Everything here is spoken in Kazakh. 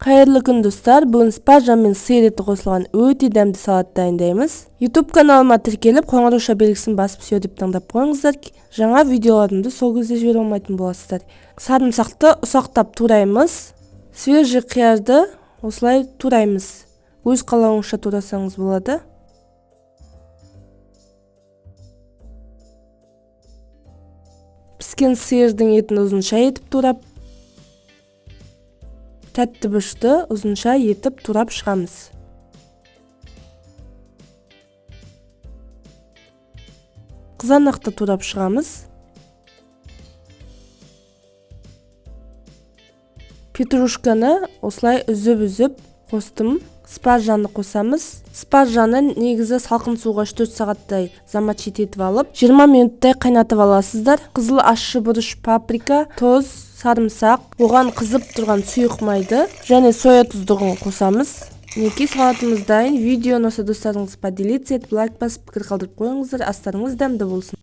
Қайырлы күн достар, бүгін спаржа мен сиыр еті қосылған өте дәмді салат дайындаймыз. YouTube каналыма тіркеліп, қоңырауша белгісін басып SEO деп таңдап қойыңыздар. Жаңа видеоларымды сол кезде жібере алмайтын боласыздар. Сарымсақты ұсақтап тураймыз. Свежий қиярды осылай тураймыз. Өз қалауыңызша турасаңыз болады. Піскен сиырдың етін ұзынша етіп турап, тәтті бұрышты ұзынша етіп турап шығамыз. Қызанақты турап шығамыз. Петрушканы осылай үзіп қостым. Спаржаны қосамыз. Спаржаны негізі салқын суға 3-4 сағаттай замочить етіп алып, 20 минуттай қайнатып аласыздар. Қызыл ащы бұрыш, паприка, тұз, сарымсақ, оған қызып тұрған сұйық майды және соя тұздығын қосамыз. Мінекей салатымыз дайын. Видеоны осы достарыңызға поделиться етіп, лайк басып, пікір қалдырып қойыңыздар. Астарыңыз дәмді болсын.